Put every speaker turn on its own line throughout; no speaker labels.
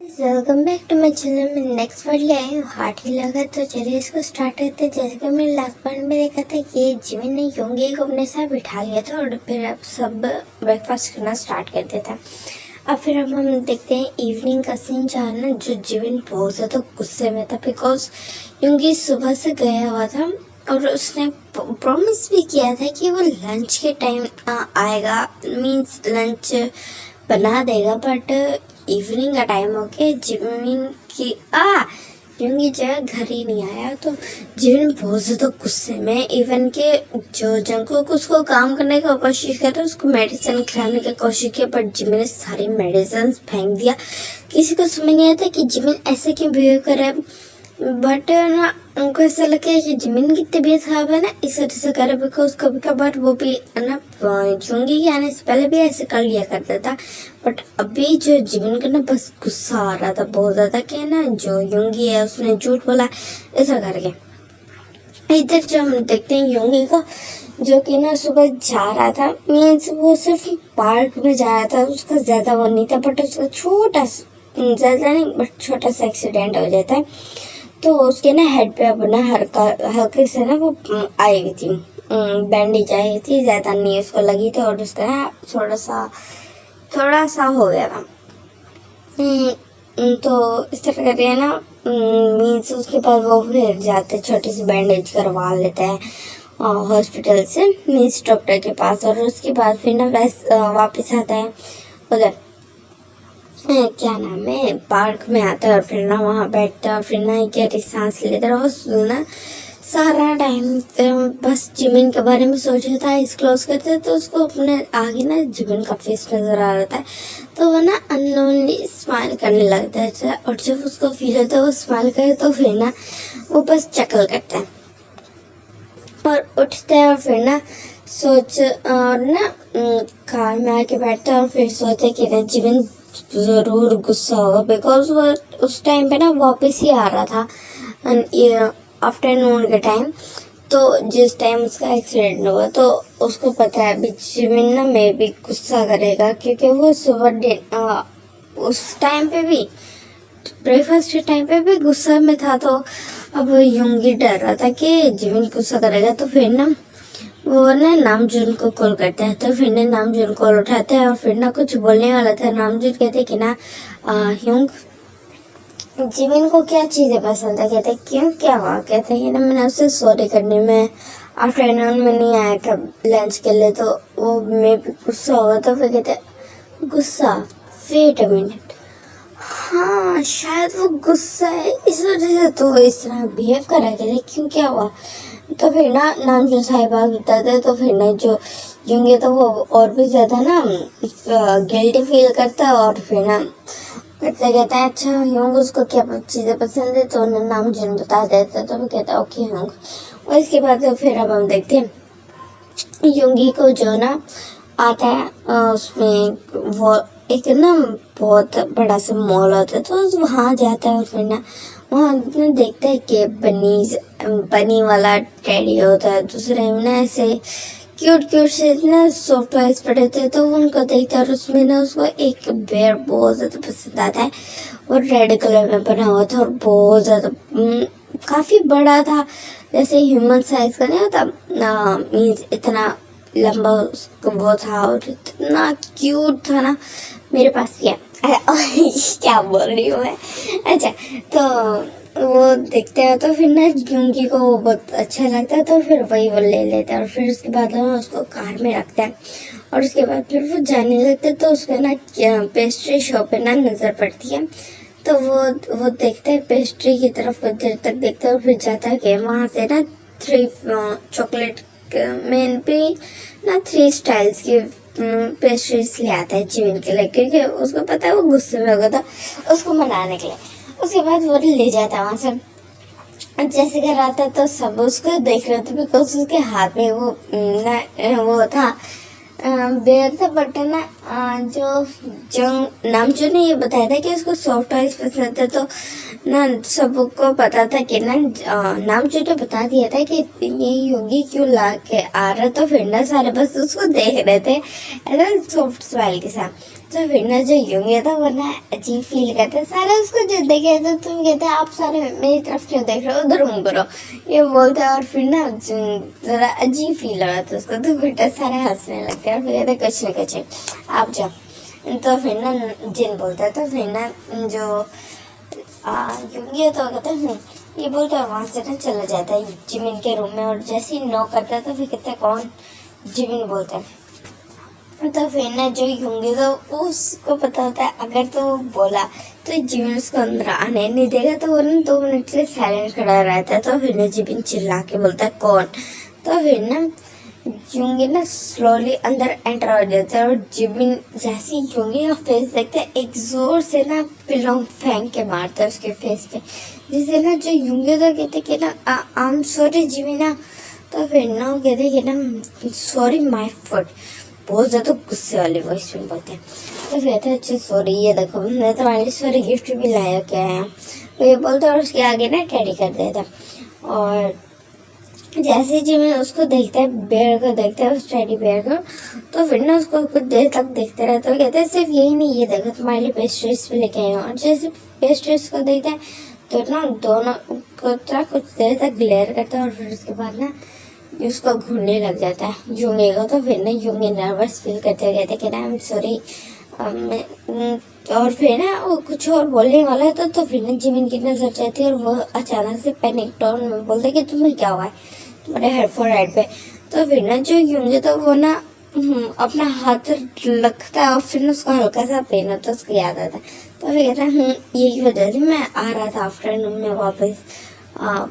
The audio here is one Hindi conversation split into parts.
Welcome back to my channel. मैं नेक्स्ट वर्ड ले आई हूँ हार्ट ही लगा, तो चलिए इसको स्टार्ट करते हैं। जैसे कि मैंने लास्ट पार्ट में देखा था कि जिमिन ने योंगी को अपने साथ बिठा लिया था और फिर अब सब ब्रेकफास्ट करना स्टार्ट कर दिया था। अब फिर अब हम देखते हैं इवनिंग का सीन जहाँ ना जो जिमिन बहुत ज़्यादा गुस्से में था बिकॉज योंगी सुबह से गया हुआ था और उसने प्रॉमिस भी किया था कि वो लंच के टाइम आएगा, मीन्स लंच बना देगा। बट इवनिंग का टाइम हो गया, जिमिन की योंगी जो है घर ही नहीं आया, तो जिमिन बहुत ज़्यादा गुस्से में इवन के जो जंगकुक उसको काम करने की कोशिश कर रहा है, उसको मेडिसिन खिलाने की कोशिश की, बट जिमिन ने सारी मेडिसिन फेंक दिया। किसी को समझ नहीं आता कि जिमिन ऐसे क्यों बिहेव कर रहा है, बट ना उनको ऐसा लगा है कि जिमिन की तबीयत खराब है ना, इस वजह से करे। बिकॉज कभी कभार वो भी ना योंगी के आने से पहले भी ऐसे कर लिया करता था, बट अभी जो जिमिन का ना बस गुस्सा आ रहा था बहुत ज़्यादा कि ना जो योंगी है उसने झूठ बोला ऐसा करके। इधर जो हम देखते हैं योंगी को जो कि ना सुबह जा रहा था, मीन्स वो सिर्फ पार्क में जा रहा था, उसका ज़्यादा वो नहीं था, बट उसका ज़्यादा नहीं बट छोटा सा एक्सीडेंट हो जाता है। तो उसके ना हेड पे अपना हल्के से ना वो आई हुई थी, बैंडेज आई हुई थी, ज़्यादा नहीं उसको लगी थी और उसका ना थोड़ा सा हो गया था। तो इस तरह करके ना मीन्स उसके पास वो फिर जाते छोटी सी बैंडेज करवा लेते हैं हॉस्पिटल से, मीन्स डॉक्टर के पास, और उसके बाद फिर ना वापस आता है उधर क्या नाम है पार्क में आता है और फिर ना वहाँ बैठता है और फिर ना गहरी सांस लेता है और ना सारा टाइम बस जिमिन के बारे में सोच रहा था। आइज क्लोज करते तो उसको अपने आगे ना जिमिन का फेस नजर आ रहा था, तो वो ना अननोनली स्माइल करने लगता है और जब उसको फील होता है वो स्माइल करे तो फिर ना वो बस चकल करता है और उठता है और फिर ना और ना कार में आके बैठता है और फिर सोचता है कि ना जिमिन ज़रूर गुस्सा होगा बिकॉज वो उस टाइम पे ना वापस ही आ रहा था आफ्टरनून के टाइम, तो जिस टाइम उसका एक्सीडेंट हुआ, तो उसको पता है अभी जिमिन ना मे भी गुस्सा करेगा क्योंकि वो सुबह उस टाइम पे भी ब्रेकफास्ट के टाइम पे भी गुस्सा में था। तो अब योंगी डर रहा था कि जिमिन गुस्सा करेगा, तो फिर ना वो ना नामजून को कॉल करते हैं, तो फिर ना नामजून कॉल उठाते हैं और फिर ना कुछ बोलने वाला था। नामजून कहते कि ना योंग जिमिन को क्या चीज़ें पसंद है, कहते क्यों क्या हुआ, कहते हैं ना मैंने उससे सॉरी करने में आफ्टरनून में नहीं आया था लंच के लिए, तो वो मैं भी गुस्सा होगा। तो फिर कहते गुस्सा, वेट अ मिनट, हाँ शायद वो गुस्सा है इस वजह से तो इस तरह बिहेव करा, कहते क्यों क्या हुआ। तो फिर ना नामजून साहिबा बताते, तो फिर ना जो योंगी तो वो और भी ज़्यादा ना गिल्टी फील करता है और फिर ना कहता है अच्छा योंग उसको क्या चीज़ें पसंद है, तो उन्हें नामजून बता देता है, तो वो कहता है ओके योंग। और इसके बाद तो फिर अब हम देखते हैं योंगी को जो ना आता है उसमें वो एक ना बहुत बड़ा सा मॉल होता है, तो वहाँ जाता है और फिर ना वहाँ ना देखता है कि बनी वाला टेडी होता है, दूसरे में ना ऐसे क्यूट से ना सॉफ्ट टॉयज पड़े होते हैं, तो उनको देखता है और उसमें ना उसको एक बेयर बहुत ज़्यादा पसंद आता है। और रेड कलर में बना हुआ था और बहुत ज़्यादा काफ़ी बड़ा था, जैसे ह्यूमन साइज का नहीं होता, मीन्स इतना लंबा वो था और इतना क्यूट था ना, मेरे पास क्या क्या बोल रही हूँ मैं। अच्छा, तो वो देखते हैं तो फिर ना योंगी को वो बहुत अच्छा लगता है, तो फिर वही वो ले लेता है और फिर उसके बाद वो उसको कार में रखता है और उसके बाद फिर वो जाने लगता है। तो उसको ना पेस्ट्री शॉप पे ना नज़र पड़ती है, तो वो देखता है पेस्ट्री की तरफ, देर तक देखता है और फिर जाता है कि वहाँ से ना 3 चॉकलेट में भी ना 3 स्टाइल्स की पेस्ट्रीज ले आता है जिमिन के लिए, क्योंकि उसको पता है वो गुस्से में होगा, तो उसको मनाने के लिए। उसके बाद वो ले जाता है वहाँ से। जैसे घर आता तो सब उसको देख रहे थे बिकॉज उसके हाथ में वो था बेयर था, बट ना जो नामजून ने ये बताया था कि उसको सॉफ्ट टॉयज पसंद है, तो ना सबको पता था कि ना नामजून ने बता दिया था कि ये योगी क्यों ला के आ रहा, तो फिर ना सारे बस उसको देख रहे थे ऐसा सॉफ्ट स्माइल के साथ। तो फिर ना जो यूंग था वो ना अजीब फील करते सारे उसको जो देखे तो तुम कहते आप सारे मेरी तरफ क्यों देख रहे हो, उधर मुंह करो, ये बोलते हैं। और फिर ना जरा अजीब फील हो रहा था उसको, तो बेटा सारे हंसने लगते हैं और फिर कहते कुछ नहीं कुछ नहीं आप जाओ। तो फिर ना जिन बोलता है, तो फिर ना जो यूंग तो कहते हैं ये बोलता है, वहाँ से ना चला जाता है जिमिन के रूम में। और जैसे ही नॉक करता है तो फिर कहते हैं कौन, जिमिन बोलता है। तो फिर ना जो यूंगी तो उसको पता होता है अगर तो वो बोला तो जिमिन उसको अंदर आने नहीं देगा, तो वो ना 2 मिनट के लिए साइलेंट खड़ा रहता है। तो फिर ना जिमिन चिल्ला के बोलता है कौन। तो फिर ना यूंगी ना स्लोली अंदर एंटर हो जाता है और जिमिन जैसे ही यूंगी का फेस देखते हैं एक जोर से ना पिलोंग फेंक के मारता है उसके फेस पे, जिससे ना जो यूंगी तो कहते कि ना आई एम सॉरी जिमिना। तो फिर ना वो कहते कि ना सॉरी माय फुट, बहुत ज़्यादा गुस्से वाली वॉइस में बोलते हैं। तो कहते हैं अच्छा सॉरी, ये देखो मैं तुम्हारे लिए सॉरी गिफ्ट भी लाया क्या है। तो ये बोलते और उसके आगे ना टेडी कर देता। और जैसे जी मैं उसको देखता है, बेयर को देखता है उस टेडी बेयर को, तो फिर ना उसको कुछ देर तक देखते रहते हैं। कहते हैं सिर्फ यही नहीं, ये देखो तुम्हारे लिए पेस्ट्रीज भी लेके आए हैं। और जैसे पेस्ट्रीज को देखता है तो ना दोनों को कुछ देर तक ग्लेयर करता है और फिर उसके बाद ना उसको घूरने लग जाता है यूंगी को। तो फिर ना यूंगी नर्वस फील करते कहते कि ना आई एम सॉरी। और फिर ना वो कुछ और बोलने वाला है तो फिर ना जिमिन की नजर जाती है और वो अचानक से पैनिक टोन में बोलते कि तुम्हें क्या हुआ है तुम्हारे हेड फॉर हेड पे। तो फिर ना जो यूंगी तो वो ना अपना हाथ रखता है और फिर उसको हल्का सा पेन होता है, उसको याद आता है। तो फिर कहता है यही वजह से मैं आ रहा था आफ्टरनून में वापस,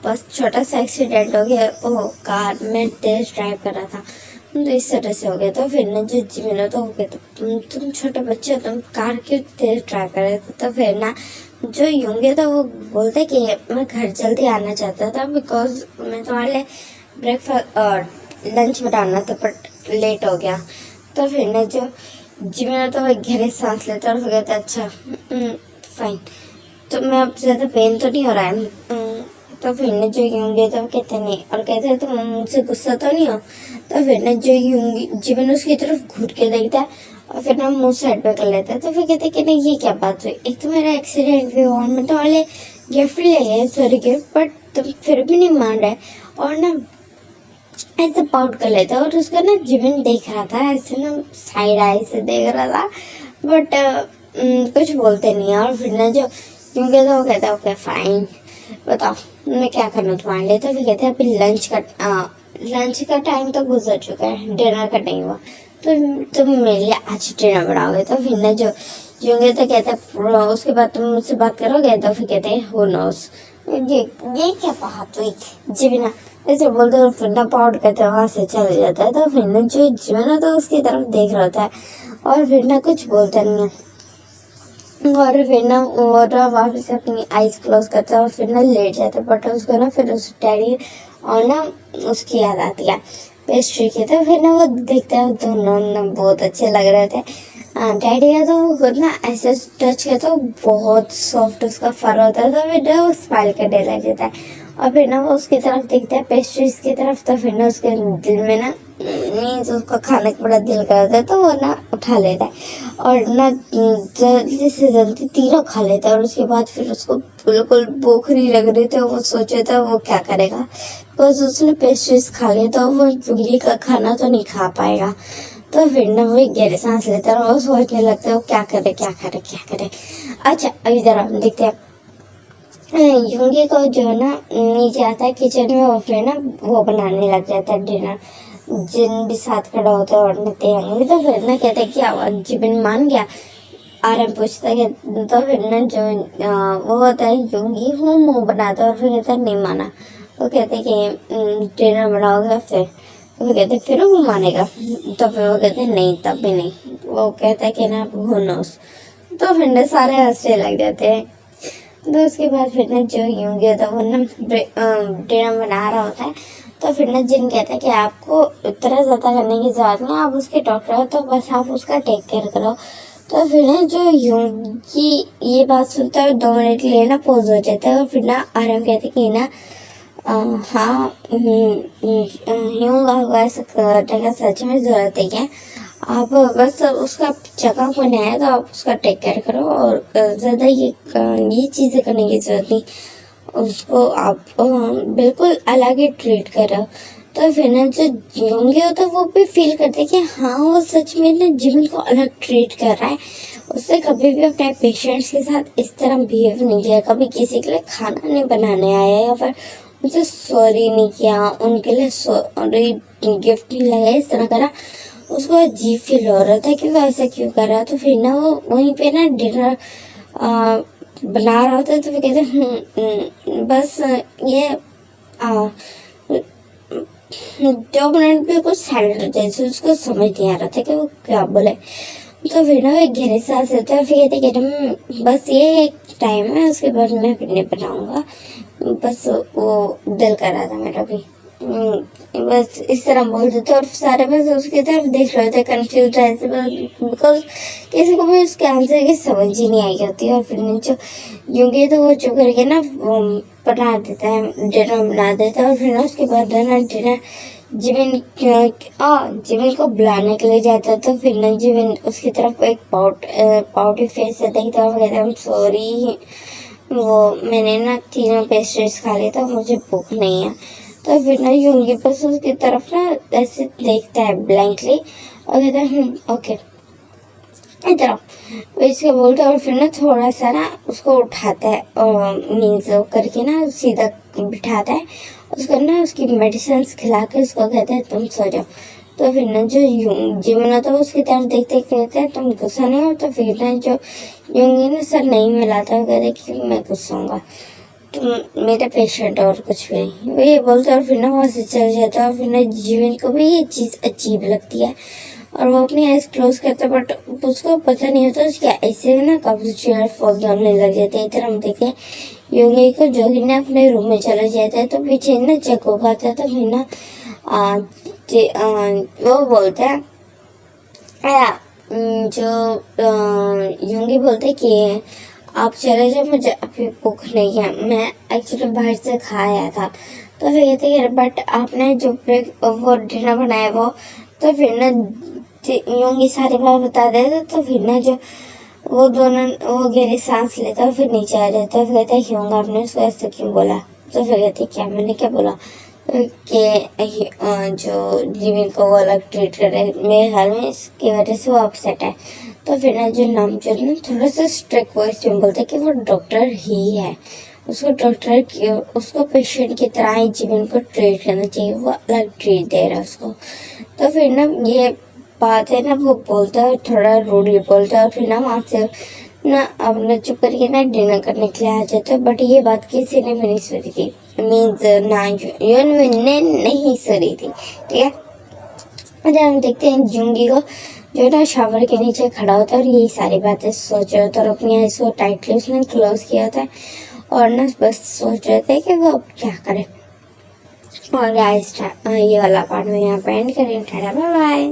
बस छोटा सा एक्सीडेंट हो गया, ओ कार में तेज ड्राइव कर रहा था तो इस तरह से हो गया। तो फिर ना जो जिमिन तो हो गया तो तुम छोटे बच्चे हो, तुम कार क्यों तेज ड्राइव कर रहे थे। तो फिर ना जो यूंगे तो वो बोलते कि मैं घर जल्दी आना चाहता था बिकॉज मैं तुम्हारे लिए ब्रेकफास्ट और लंच बनाना था बट लेट हो गया। तो फिर ना जो जिमिन तो वो गहरी सांस लेता और फिर कहता अच्छा फाइन, तो मैं अब ज़्यादा पेन तो नहीं हो रहा है। तो फिर ना जो यूंगी तो कहते नहीं और कहते हैं तुम मुझसे गुस्सा तो नहीं हो। तो फिर ना जो यूंगी जिमिन उसकी तरफ घूर के देखता है और फिर ना मुंह साइड पे कर लेता है। तो फिर कहते कि नहीं ये क्या बात हुई, एक तो मेरा एक्सीडेंट भी हुआ और मैं तुम्हारे गिफ्ट ले लिया सॉरी गिफ्ट, बट तुम फिर भी नहीं मान रहे। और ना ऐसे पाउट कर लेता है और उसका ना जिमिन देख रहा था ऐसे ना साइड आई से देख रहा था बट कुछ बोलते नहीं है। और फिर ना जो यूंगी तो वो कहता है ओके फाइन बताओ मैं क्या करना तुम्हारे लिए। तो फिर कहते हैं अभी लंच का टाइम तो गुजर चुका है, डिनर का नहीं हुआ, तो तुम मेरे लिए आज डिनर बनाओगे। तो फिर ना जो यूंगी तो कहते हैं उसके बाद तुम मुझसे बात करोगे। तो फिर कहते हैं हो नोस, ये क्या बात हुई जिमिना ऐसे बोलते और फिर ना पाउट करते वहाँ से चले जाता है। तो फिर ना जो जिमिना तो उसकी तरफ देख रहा होता है और फिर ना कुछ बोलता नहीं है। और फिर ना वो ना वापस अपनी आईज क्लोज करता है और फिर ना लेट जाता है। बट उसको ना फिर उस डैडी और ना उसकी याद आती है पेस्ट्री की। तो फिर ना वो देखता है दोनों ना बहुत अच्छे लग रहे थे। डैडी का तो वो खुद ना ऐसे टच किया तो बहुत सॉफ्ट उसका फर होता है। तो फिर ना वो स्माइल करने लग जाता है और फिर ना वो उसकी तरफ देखता है पेस्ट्रीज की तरफ। तो फिर ना उसके दिल में ना मीन्स उसको खाने का बड़ा दिल करता है तो वो ना उठा लेता है और ना जल्दी से जल्दी तीनों खा लेता है। और उसके बाद फिर उसको बिल्कुल भूख नहीं लग रही थी, वो सोचे था वो क्या करेगा बिकॉज उसने पेस्ट्रीज खा लिया तो वो यूंगी का खाना तो नहीं खा पाएगा। तो फिर ना वो गहरी सांस लेता है और वो सोचने लगता है वो क्या करे क्या करे क्या करे। अच्छा अभी जरा हम देखते हैं यूंगी को जो है ना नीचे आता है किचन में और फिर ना वो बनाने लग जाता है डिनर। जिन भी साथ खड़ा होता है और नते आएंगे। तो फिर ना कहते हैं क्या हुआ, जिमिन मान गया आरएम पूछता है। तो फिर ना जो वो होता है यूंगी वो मुंह बनाता है और फिर कहता है नहीं माना। वो कहते हैं कि डिनर बनाओगे फिर। तो फिर कहते फिर वो मानेगा। तो फिर वो कहते हैं नहीं तब भी नहीं। वो कहता है कि ना हु नोस। तो फिर ना सारे हंसने लग जाते हैं। तो उसके बाद फिर ना जो यूंगी होता है वो ना डिनर बना रहा होता है। तो फिर ना जिन कहता है कि आपको इतना ज़्यादा करने की ज़रूरत नहीं, आप उसके डॉक्टर हो तो बस आप उसका टेक केयर करो। तो फिर ना जो यूंगी ये बात सुनता है 2 मिनट के लिए ना पॉज हो जाता है और फिर ना आराम कहते कि ना हाँ यूँ ऐसा करने का सच में ज़रूरत है क्या, आप बस उसका जगह बनाया तो आप उसका टेक केयर करो, और ज़्यादा ये चीज़ें करने की जरूरत नहीं। उसको आप बिल्कुल अलग ही ट्रीट करो। तो फिर ना जो होंगे होता वो भी फील करते कि हाँ वो सच में ना जीवन को अलग ट्रीट कर रहा है। उसने कभी भी अपने पेशेंट्स के साथ इस तरह बिहेव नहीं किया, कभी किसी के लिए खाना नहीं बनाने आया या फिर उनसे सॉरी नहीं किया, उनके लिए सॉरी गिफ्ट नहीं लगाया, इस तरह करा। उसको अजीब फील हो रहा था कि वो ऐसा क्यों कर रहा। तो फिर ना वो वहीं पे ना डिनर बना रहा होता, तो वो कहते बस ये 2 मिनट भी कुछ साइलेंट हो जाए, उसको समझ नहीं आ रहा था कि वो क्या बोले। तो फिर ना एक गहरी सांस लेते हैं, फिर कहते बस ये एक टाइम है, उसके बाद मैं फिर नहीं बनाऊंगा, बस वो दिल कर रहा था मेरा भी। बस इस तरह बोलते थे और सारे बस उसकी तरफ देख रहे थे कंफ्यूज ऐसे, बिकॉज किसी को भी उसके आंसर की समझ ही नहीं आई होती। और फिर जो यूंगी तो वो चुप करके ना बना देता है, डिनर बना देता है। और फिर ना उसके बाद ना डिनर जिमिन को बुलाने के लिए जाता है। तो फिर ना जिमिन उसकी तरफ एक पाउटी फेस से देखता है और कहता है सॉरी, वो मैंने ना 3 पेस्ट्रीज खा लिया था, मुझे भूख नहीं है। तो फिर ना यूंगी बस उसकी तरफ ना ऐसे देखता है ब्लैंकली और कहता है ओके इधर आओ, इसके बोलते। और फिर ना थोड़ा सा ना उसको उठाता है, मीन्स करके ना सीधा बिठाता है उसको ना, उसकी मेडिसिन खिला के उसको कहते हैं तुम सो जाओ। तो फिर ना जो जिमिन तो उसकी तरफ देखते कहते हैं तुम गुस्सा नहीं हो। तो फिर ना जो यूंगी ना सर नहीं मिलाता है, कहते कि मैं गुस्सा हूँगा, तुम मेरे पेशेंट और कुछ भी नहीं, वो ये बोलते। और फिर ना वहाँ से चल जाता है। और फिर ना जिमिन को भी ये चीज़ अजीब लगती है और वो अपनी आइज क्लोज करता, बट उसको पता नहीं होता उसकी ऐसे ना कब चेयर फॉल होने लग जाते हैं। इधर हम देखते यूंगी को जो ही ना अपने रूम में चला जाता है, तो पीछे ना चक्कू खाता है। तो फिर ना वो बोलते हैं जो यूंगी बोलते कि आप चले जाओ, मुझे अभी भूख नहीं है, मैं एक्चुअली बाहर से खा आया था। तो फिर कहते हैं बट आपने जो वो डिनर बनाया वो, तो फिर ना यूंगी सारी बात बता देते। तो फिर ना जो वो दोनों वो गहरी सांस लेता और फिर नीचे आ जाता है। फिर कहता है ह्यूंग आपने उसको ऐसे क्यों बोला। तो फिर कहते क्या मैंने क्या बोला, तो कि जो जिमिन को वो अलग ट्रीट कर रहे, मेरे ख्याल में इसकी वजह से वो अपसेट है। तो फिर ना जो नामचुन ना थोड़ा सा स्ट्रिक्ट वॉइस में बोलते कि वो डॉक्टर ही है, उसको पेशेंट की तरह ही जिमिन को ट्रीट करना चाहिए, वो अलग ट्रीट दे रहा है उसको। तो फिर ना ये बात है ना वो बोलता है, थोड़ा रूडली बोलता है। और फिर ना वहाँ से ना अपना चुप करके ना डिनर करने के लिए आ जाता है। बट ये बात किसी ने भी नहीं सुनी थी, मीन्स ना यून ने नहीं सुनी थी, ठीक है। अच्छा हम देखते हैं जूंगी को जो ना शावर के नीचे खड़ा होता है और यही सारी बातें सोच रहा होता है और अपनी आइज को टाइटली उसने क्लोज किया होता है और ना बस सोच रहे थे कि वो अब क्या करे। और गाइस ये वाला पार्ट में यहाँ पे एंड करें। Tata bye bye.